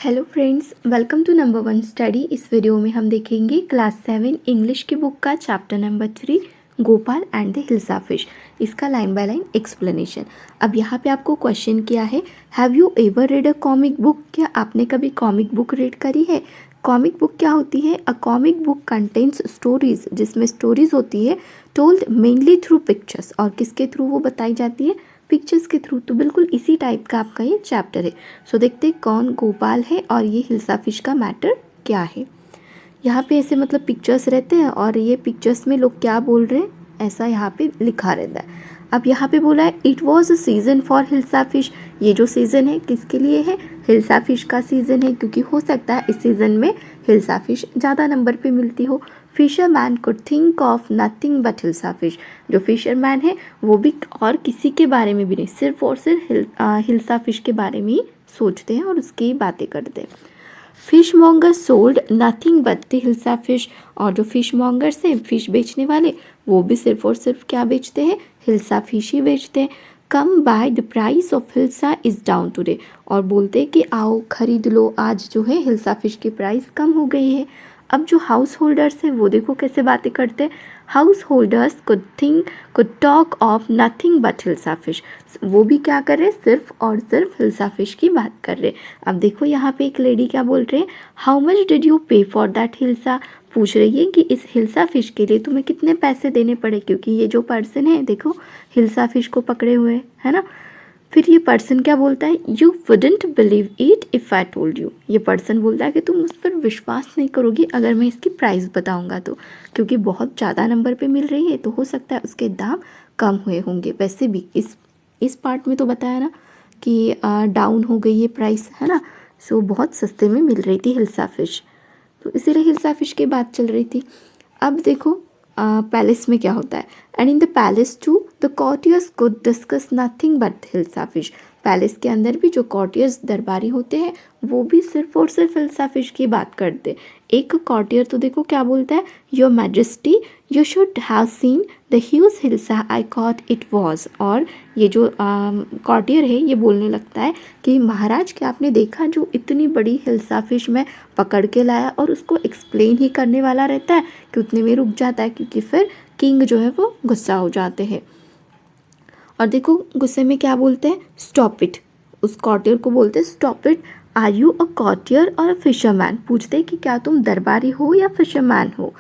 Hello friends, welcome to number one study. इस video में हम देखेंगे क्लास 7 इंग्लिश की बुक का chapter number 3 Gopal and the hilsa fish. इसका लाइन बाय लाइन एक्सप्लेनेशन। अब यहाँ पे आपको क्वेश्चन किया है, have you ever read a comic book? क्या आपने कभी कॉमिक बुक रीड करी है? कॉमिक बुक क्या होती है? अ कॉमिक बुक कंटेन्स स्टोरीज, जिसमें स्टोरीज होती है टोल्ड मेनली थ्रू पिक्चर्स। और किसके थ्रू वो बताई जाती है? पिक्चर्स के थ्रू। तो बिल्कुल इसी टाइप का आपका ये चैप्टर है। सो देखते हैं कौन गोपाल है और ये हिल्सा फिश का मैटर क्या है। यहाँ पे ऐसे मतलब पिक्चर्स रहते हैं और ये पिक्चर्स में लोग क्या बोल रहे हैं ऐसा यहाँ पे लिखा रहता है। अब यहाँ पे बोला है it was a season for hilsa fish. ये जो सीज़न है किसके लिए है? हिल्सा फिश का सीज़न है, क्योंकि हो सकता है इस सीज़न में हिल्सा फिश ज़्यादा नंबर पे मिलती हो। Fisherman could think of nothing but hilsa fish. जो फिशरमैन है वो भी और किसी के बारे में भी नहीं, सिर्फ और सिर्फ हिल्सा फिश के बारे में ही सोचते हैं और उसकी बातें करते हैं। Fish monger sold nothing but the hilsa fish. और जो फिश मॉन्गर्स हैं, फिश बेचने वाले, वो भी सिर्फ और सिर्फ क्या बेचते हैं? हिल्सा फिश ही बेचते हैं। Come by the price of hilsa is down today. और बोलते हैं कि आओ खरीद लो, आज जो है हिल्सा फिश की प्राइस कम हो गई है। अब जो हाउस होल्डर्स हैं वो देखो कैसे बातें करते हैं। House holders could talk of nothing but hilsa fish. वो भी क्या कर रहे हैं? सिर्फ और सिर्फ हिल्सा फिश की बात कर रहे हैं। अब देखो यहाँ पे एक लेडी क्या बोल रहे हैं, हाउ मच डिड यू पे फॉर दैट हिल्सा। पूछ रही है कि इस हिल्सा फिश के लिए तुम्हें कितने पैसे देने पड़े, क्योंकि ये जो पर्सन है देखो हिल्सा फिश को पकड़े हुए है ना। फिर ये पर्सन क्या बोलता है, you wouldn't believe it if I told you. ये पर्सन बोलता है कि तुम उस पर विश्वास नहीं करोगी अगर मैं इसकी प्राइस बताऊंगा तो, क्योंकि बहुत ज़्यादा नंबर पे मिल रही है तो हो सकता है उसके दाम कम हुए होंगे। वैसे भी इस पार्ट में तो बताया ना कि डाउन हो गई है प्राइस, है ना। सो बहुत सस्ते में मिल रही थी हिल्सा फिश, तो इसीलिए हिल्सा फिश की बात चल रही थी। अब देखो पैलेस में क्या होता है, and in the palace to the courtiers could discuss nothing but hilsa fish. Palace के अंदर भी जो कॉर्टियर्स दरबारी होते हैं वो भी सिर्फ और सिर्फ हिल्सा फिश की बात करते। एक कॉर्टियर तो देखो क्या बोलता है, your majesty you should have seen the huge hilsa I cot it was. और ये जो कॉर्टियर है ये बोलने लगता है कि महाराज क्या आपने देखा जो इतनी बड़ी हिल्सा फिश मैं पकड़ के लाया। और उसको एक्सप्लेन ही करने वाला रहता है कि उतने में रुक जाता है, क्योंकि फिर किंग जो है वो गुस्सा हो जाते हैं। और देखो गुस्से में क्या बोलते हैं, स्टॉप इट। उस कॉर्टियर को बोलते हैं stop it, are you a courtier और अ फिशरमैन। पूछते हैं कि क्या तुम दरबारी हो या फिशरमैन हो।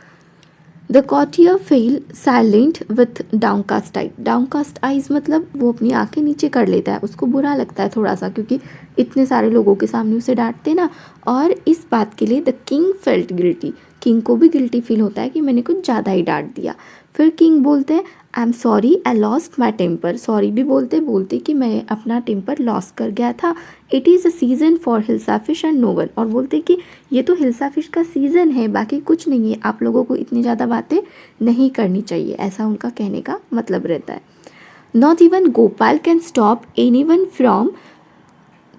The courtier fell silent with downcast eye. Downcast eyes मतलब वो अपनी आंखें नीचे कर लेता है, उसको बुरा लगता है थोड़ा सा, क्योंकि इतने सारे लोगों के सामने उसे डांटते ना। और इस बात के लिए the king felt guilty. King को भी गिल्टी फील होता है कि मैंने कुछ ज़्यादा ही डांट दिया। फिर किंग बोलते हैं I am sorry I lost my temper. Sorry भी बोलते कि मैं अपना टेम्पर लॉस कर गया था। It is a season for hilsa fish and no one. और बोलते कि ये तो हिल्सा फिश का सीज़न है, बाकी कुछ नहीं है, आप लोगों को इतनी ज़्यादा बातें नहीं करनी चाहिए, ऐसा उनका कहने का मतलब रहता है। Not even Gopal can stop any one from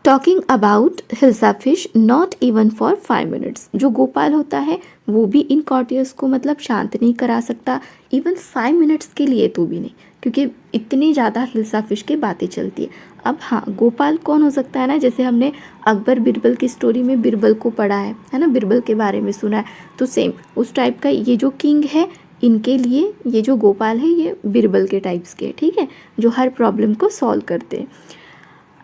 talking about hilsa fish not even for 5 minutes. जो गोपाल होता है वो भी इन कॉर्टियर्स को मतलब शांत नहीं करा सकता, इवन 5 मिनट्स के लिए तो भी नहीं, क्योंकि इतनी ज़्यादा हिल्सा फिश की बातें चलती है। अब हाँ, गोपाल कौन हो सकता है ना, जैसे हमने अकबर बिरबल की स्टोरी में बिरबल को पढ़ा है ना, बिरबल के बारे में सुना है, तो सेम उस टाइप का ये जो किंग है इनके लिए ये जो गोपाल है ये बिरबल के टाइप्स के, ठीक है, जो हर प्रॉब्लम को सॉल्व करते हैं।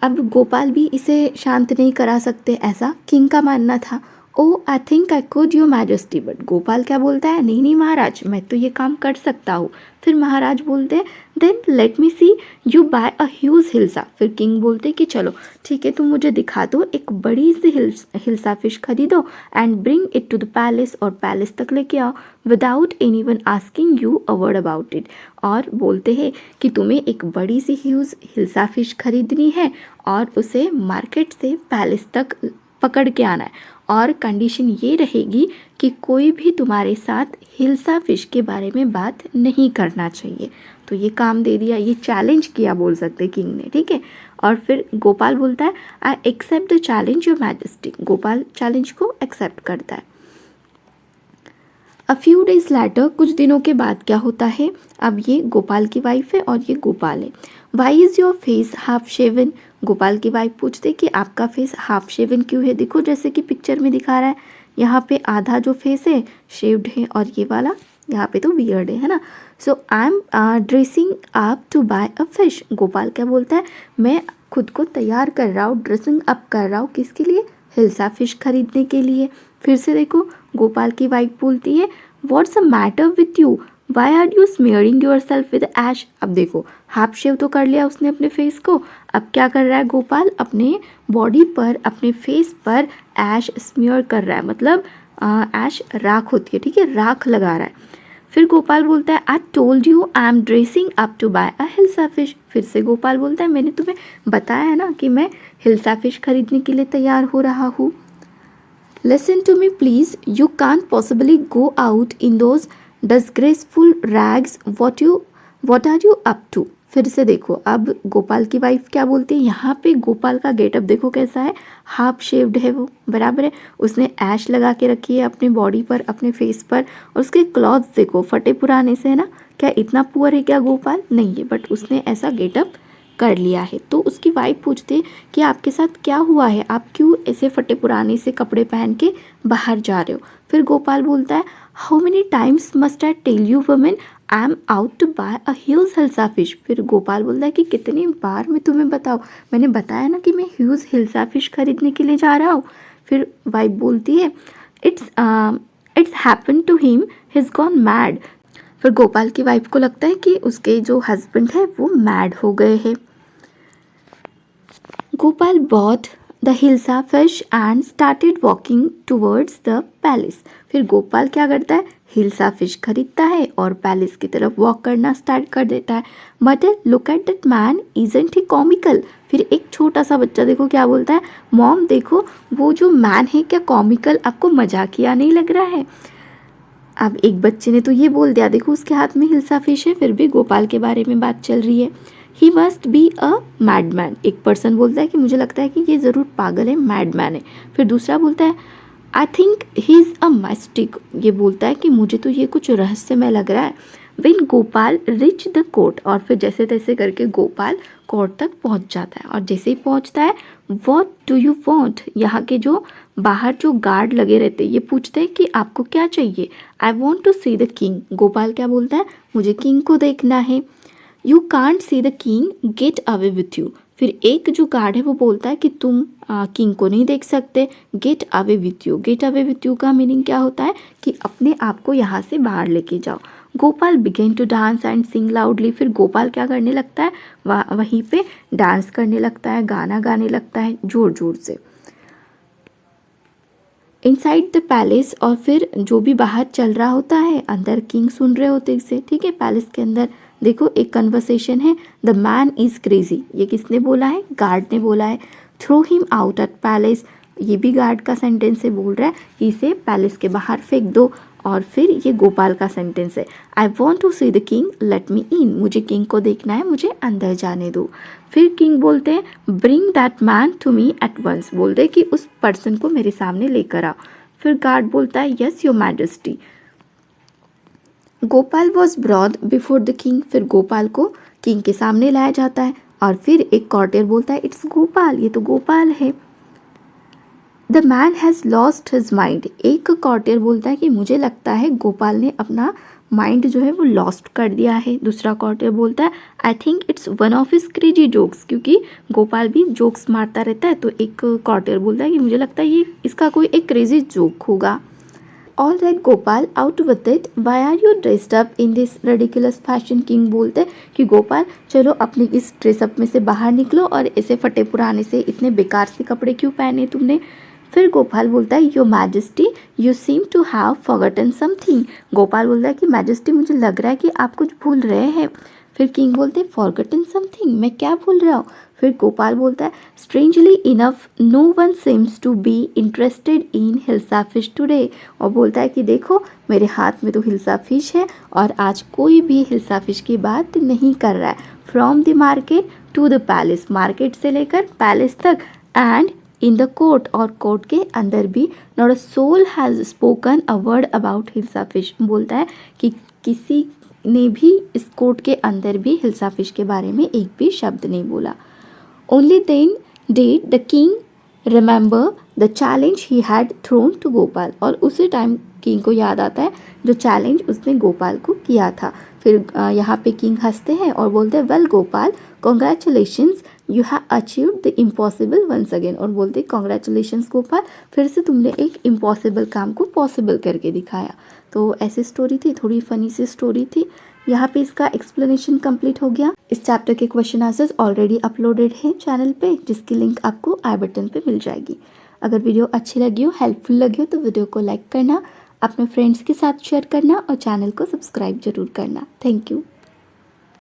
अब गोपाल भी इसे शांत नहीं करा सकते, ऐसा किंग का मानना था। Oh I think I could your majesty. But Gopal क्या बोलता है, नहीं नहीं महाराज, मैं तो ये काम कर सकता हूँ। फिर महाराज बोलते हैं then let me see you buy a huge hilsa. फिर किंग बोलते कि चलो ठीक है, तुम मुझे दिखा दो, एक बड़ी सी हिल्सा फिश खरीदो and bring it to the palace, और पैलेस तक लेके आओ without any one asking you a word about it. और बोलते हैं कि तुम्हें एक बड़ी सी ह्यूज हिल्सा फिश खरीदनी है और उसे मार्केट से पैलेस तक पकड़ के आना है, और कंडीशन ये रहेगी कि कोई भी तुम्हारे साथ हिल्सा फिश के बारे में बात नहीं करना चाहिए। तो ये काम दे दिया, ये चैलेंज किया बोल सकते किंग ने, ठीक है। और फिर गोपाल बोलता है I accept the challenge your majesty. Gopal challenge को एक्सेप्ट करता है। अ फ्यू डेज लैटर, कुछ दिनों के बाद क्या होता है, अब ये गोपाल की वाइफ है और ये गोपाल है। Why is your face half shaven. Gopal की वाइफ पूछते कि आपका फेस हाफ शेवन क्यों है, देखो जैसे कि पिक्चर में दिखा रहा है, यहाँ पे आधा जो फेस है शेव्ड है और ये वाला यहाँ पे तो बियर्ड है ना। So I am dressing up to buy a fish. Gopal क्या बोलता है, मैं खुद को तैयार कर रहा हूँ, ड्रेसिंग अप कर रहा हूँ, किसके लिए, हिल्सा फिश खरीदने के लिए। फिर से देखो गोपाल की वाइफ बोलती है what's a matter with you, why are you smearing yourself with ash. अब देखो हाफ शेव तो कर लिया उसने अपने फेस को, अब क्या कर रहा है गोपाल, अपने बॉडी पर अपने फेस पर ऐश स्मेयर कर रहा है, मतलब ऐश राख होती है, ठीक है, राख लगा रहा है। फिर गोपाल बोलता है I told you I am dressing up to buy a hilsa fish. फिर से गोपाल बोलता है मैंने तुम्हें बताया है ना कि मैं हिल्सा फिश खरीदने के लिए तैयार हो रहा हूँ। Listen to me please, you can't possibly go out in those disgraceful rags, what are you up to. फिर से देखो अब गोपाल की वाइफ क्या बोलती है, यहाँ पे गोपाल का गेटअप देखो कैसा है, हाफ शेव्ड है वो, बराबर है, उसने ऐश लगा के रखी है अपने बॉडी पर, अपने फेस पर, और उसके क्लॉथ्स देखो फटे पुराने से है ना। क्या इतना पुअर है क्या गोपाल, नहीं है, बट उसने ऐसा गेटअप कर लिया है। तो उसकी वाइफ पूछते कि आपके साथ क्या हुआ है, आप क्यों ऐसे फटे पुराने से कपड़े पहन के बाहर जा रहे हो। फिर गोपाल बोलता है how many times must I tell you women I am out to buy a huge hilsa fish. फिर गोपाल बोलता है कि कितनी बार मैं तुम्हें बताऊँ, मैंने बताया ना कि मैं ह्यूज हिल्सा फिश खरीदने के लिए जा रहा हूँ। फिर वाइफ बोलती है it's happen to him, he is gone mad. फिर गोपाल की वाइफ को लगता है कि उसके जो हस्बैंड है वो मैड हो गए हैं। Gopal bought the hilsa fish and started walking towards the palace। फिर गोपाल क्या करता है, हिल्सा फिश खरीदता है और पैलेस की तरफ वॉक करना स्टार्ट कर देता है। Mother look at that man, isn't he comical. फिर एक छोटा सा बच्चा देखो क्या बोलता है, मॉम देखो वो जो मैन है क्या कॉमिकल, आपको मजाकिया नहीं लग रहा है। अब एक बच्चे ने तो ये बोल दिया, देखो उसके हाथ में हिल्सा फिश है, फिर भी गोपाल के बारे में बात चल रही है। He must be a madman, एक पर्सन बोलता है कि मुझे लगता है कि ये ज़रूर पागल है, मैडमैन है। फिर दूसरा बोलता है I think he is a mystic, ये बोलता है कि मुझे तो ये कुछ रहस्यमय लग रहा है। When Gopal rich the court, और फिर जैसे तैसे करके गोपाल कोर्ट तक पहुंच जाता है, और जैसे ही पहुंचता है व्हाट डू यू वांट, यहाँ के जो बाहर जो गार्ड लगे रहते हैं ये पूछते हैं कि आपको क्या चाहिए। I want to see the king, Gopal क्या बोलता है, मुझे किंग को देखना है। You can't see the king, get away with you. फिर एक जो गार्ड है वो बोलता है कि तुम किंग को नहीं देख सकते, gate away with you. Gate away with you का मीनिंग क्या होता है कि अपने आप को यहाँ से बाहर लेके जाओ। Gopal begin to dance and sing loudly. फिर गोपाल क्या करने लगता है, वहीं पे डांस करने लगता है, गाना गाने लगता है जोर जोर से। इनसाइड द पैलेस, और फिर जो भी बाहर चल रहा होता है अंदर किंग सुन रहे होते इसे, ठीक है। पैलेस के अंदर देखो एक कन्वर्सेशन है, द मैन इज़ क्रेजी, ये किसने बोला है, गार्ड ने बोला है। Throw him out at palace, ये भी गार्ड का सेंटेंस है, बोल रहा है कि इसे पैलेस के बाहर फेंक दो। और फिर ये गोपाल का सेंटेंस है, I want to see the king, let me in, मुझे किंग को देखना है, मुझे अंदर जाने दो। फिर किंग बोलते हैं bring that man to me at once, बोलते हैं कि उस पर्सन को मेरे सामने लेकर आओ। फिर गार्ड बोलता है yes your majesty. Gopal was broad before the king, फिर गोपाल को किंग के सामने लाया जाता है, और फिर एक कॉर्टियर बोलता है इट्स गोपाल, ये तो गोपाल है। The man has lost his mind, एक कॉर्टियर बोलता है कि मुझे लगता है गोपाल ने अपना माइंड जो है वो लॉस्ट कर दिया है। दूसरा कॉर्टियर बोलता है I think it's one of his crazy jokes, क्योंकि गोपाल भी जोक्स मारता रहता है, तो एक कॉर्टियर बोलता है कि मुझे लगता है ये इसका कोई एक क्रेजी जोक होगा। All right Gopal, out with it, why are you dressed up in this ridiculous fashion. King बोलते कि गोपाल चलो अपनी इस ड्रेसअप में से बाहर निकलो, और ऐसे फटे पुराने से इतने बेकार से कपड़े क्यों पहने तुमने। फिर गोपाल बोलता है your majesty, you seem to have forgotten something. Gopal बोलता है कि मैजेस्टी मुझे लग रहा है कि आप कुछ भूल रहे हैं। फिर किंग बोलते हैं फॉरगॉटन समथिंग, मैं क्या भूल रहा हूँ। फिर गोपाल बोलता है strangely enough no one seems to be interested in hilsa fish today, और बोलता है कि देखो मेरे हाथ में तो हिल्सा फिश है और आज कोई भी हिल्सा फिश की बात नहीं कर रहा है। From the market to the palace, market से लेकर पैलेस तक, एंड इन द कोर्ट, और कोर्ट के अंदर भी, not a soul has spoken a word about hilsa fish, बोलता है कि किसी ने भी इस कोर्ट के अंदर भी हिल्सा फिश के बारे में एक भी शब्द नहीं बोला। Only then did the king remember the challenge he had thrown to Gopal. और उसी टाइम किंग को याद आता है जो चैलेंज उसने गोपाल को किया था। फिर यहाँ पे किंग हंसते हैं और बोलते हैं well Gopal congratulations you have achieved the impossible once again. और बोलते कॉन्ग्रेचुलेशंस गोपाल, फिर से तुमने एक इम्पॉसिबल काम को पॉसिबल करके दिखाया। तो ऐसी स्टोरी थी, थोड़ी फनी सी स्टोरी थी। यहाँ पे इसका एक्सप्लेनेशन कंप्लीट हो गया। इस चैप्टर के क्वेश्चन आंसर्स ऑलरेडी अपलोडेड हैं चैनल पे, जिसकी लिंक आपको आई बटन पे मिल जाएगी। अगर वीडियो अच्छी लगी हो, हेल्पफुल लगी हो तो वीडियो को लाइक करना, अपने फ्रेंड्स के साथ शेयर करना और चैनल को सब्सक्राइब जरूर करना। Thank you.